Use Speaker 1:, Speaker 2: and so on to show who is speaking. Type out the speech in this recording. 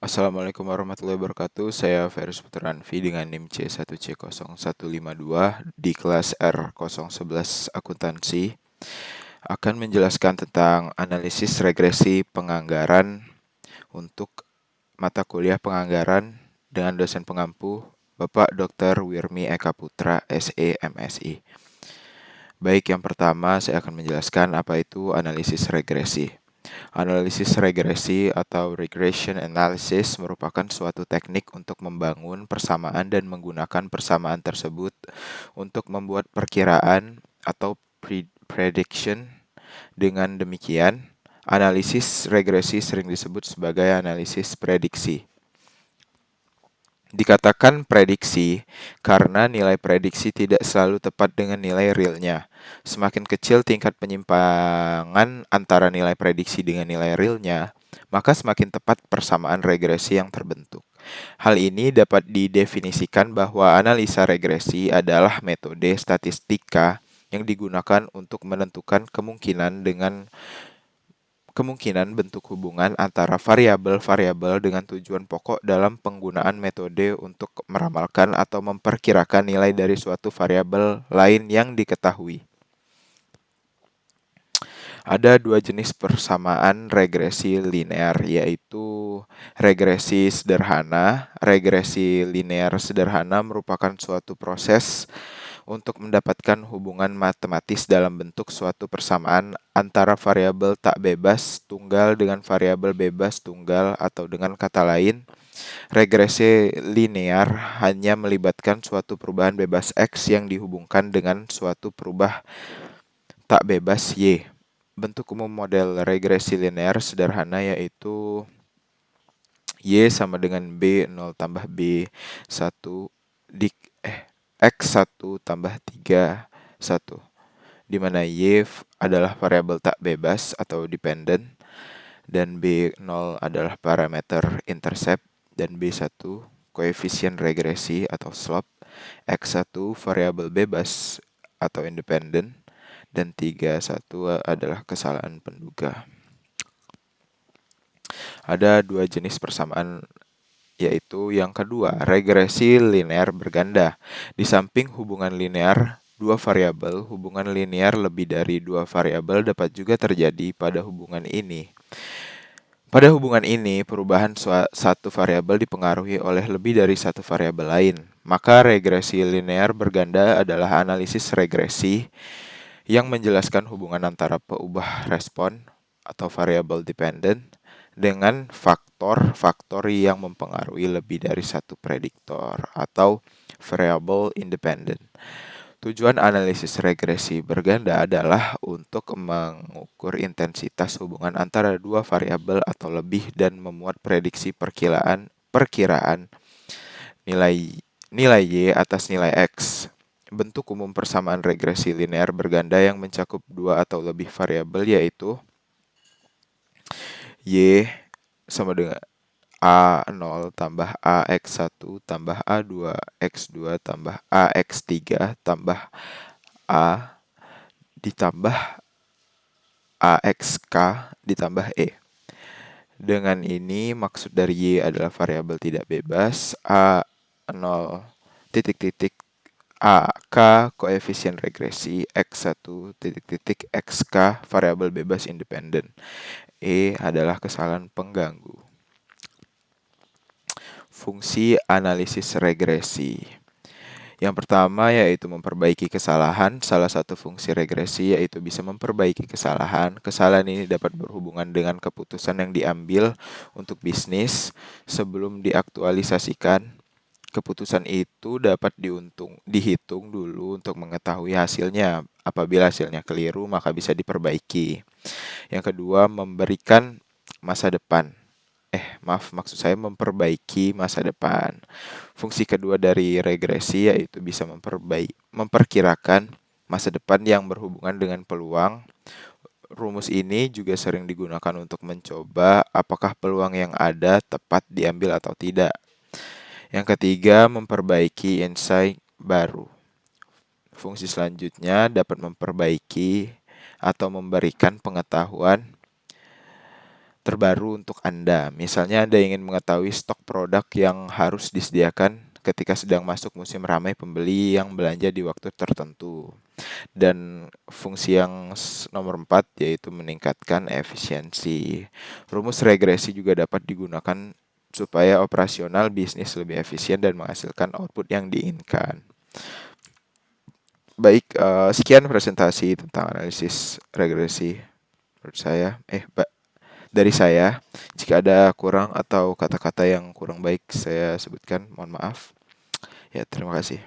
Speaker 1: Assalamualaikum warahmatullahi wabarakatuh. Saya Ferus Putranvi dengan NIM C1C0152 di kelas R011 Akuntansi akan menjelaskan tentang analisis regresi penganggaran untuk mata kuliah penganggaran dengan dosen pengampu Bapak Dr. Wirmi Eka Putra, SE, MSI. Baik, yang pertama saya akan menjelaskan apa itu analisis regresi. Analisis regresi atau regression analysis merupakan suatu teknik untuk membangun persamaan dan menggunakan persamaan tersebut untuk membuat perkiraan atau prediction. Dengan demikian, analisis regresi sering disebut sebagai analisis prediksi. Dikatakan prediksi karena nilai prediksi tidak selalu tepat dengan nilai realnya. Semakin kecil tingkat penyimpangan antara nilai prediksi dengan nilai realnya, maka semakin tepat persamaan regresi yang terbentuk. Hal ini dapat didefinisikan bahwa analisa regresi adalah metode statistika yang digunakan untuk menentukan kemungkinan bentuk hubungan antara variabel-variabel dengan tujuan pokok dalam penggunaan metode untuk meramalkan atau memperkirakan nilai dari suatu variabel lain yang diketahui. Ada dua jenis persamaan regresi linear, yaitu regresi sederhana. Regresi linear sederhana merupakan suatu proses untuk mendapatkan hubungan matematis dalam bentuk suatu persamaan antara variabel tak bebas tunggal dengan variabel bebas tunggal, atau dengan kata lain, regresi linear hanya melibatkan suatu perubahan bebas X yang dihubungkan dengan suatu perubah tak bebas Y. Bentuk umum model regresi linear sederhana yaitu Y sama dengan B0 tambah B1 di X1 tambah 3, 1. Di mana Y adalah variabel tak bebas atau dependent, dan B0 adalah parameter intercept, dan B1 koefisien regresi atau slope, X1 variabel bebas atau independent, dan 31 adalah kesalahan penduga. Ada dua jenis persamaan, yaitu yang kedua, regresi linear berganda. Di samping hubungan linear dua variabel, hubungan linear lebih dari dua variabel dapat juga terjadi pada hubungan ini. Pada hubungan ini, perubahan satu variabel dipengaruhi oleh lebih dari satu variabel lain. Maka regresi linear berganda adalah analisis regresi yang menjelaskan hubungan antara peubah respon atau variabel dependent dengan faktor-faktor yang mempengaruhi lebih dari satu prediktor atau variable independent. Tujuan analisis regresi berganda adalah untuk mengukur intensitas hubungan antara dua variabel atau lebih dan memuat prediksi perkiraan nilai Y atas nilai X. Bentuk umum persamaan regresi linear berganda yang mencakup dua atau lebih variabel yaitu Y sama dengan A0 tambah AX1 tambah A2X2 tambah AX3 tambah A ditambah AXK ditambah E. Dengan ini maksud dari Y adalah variabel tidak bebas, A0 titik-titik AK koefisien regresi, X1 titik-titik XK variabel bebas independen. E adalah kesalahan pengganggu. Fungsi analisis regresi. Yang pertama yaitu memperbaiki kesalahan. Salah satu fungsi regresi yaitu bisa memperbaiki kesalahan. Kesalahan ini dapat berhubungan dengan keputusan yang diambil untuk bisnis sebelum diaktualisasikan. Keputusan itu dapat dihitung dulu untuk mengetahui hasilnya. Apabila hasilnya keliru, maka bisa diperbaiki. Yang kedua, memberikan masa depan. Maksud saya memperbaiki masa depan. Fungsi kedua dari regresi yaitu bisa memperkirakan masa depan yang berhubungan dengan peluang. Rumus ini juga sering digunakan untuk mencoba apakah peluang yang ada tepat diambil atau tidak. Yang ketiga, memperbaiki insight baru. Fungsi selanjutnya dapat memperbaiki atau memberikan pengetahuan terbaru untuk Anda. Misalnya Anda ingin mengetahui stok produk yang harus disediakan ketika sedang masuk musim ramai pembeli yang belanja di waktu tertentu. Dan fungsi yang nomor 4 yaitu meningkatkan efisiensi. Rumus regresi juga dapat digunakan supaya operasional bisnis lebih efisien dan menghasilkan output yang diinginkan. Baik, sekian presentasi tentang analisis regresi menurut saya. Dari saya, jika ada kurang atau kata-kata yang kurang baik saya sebutkan, mohon maaf. Ya, terima kasih.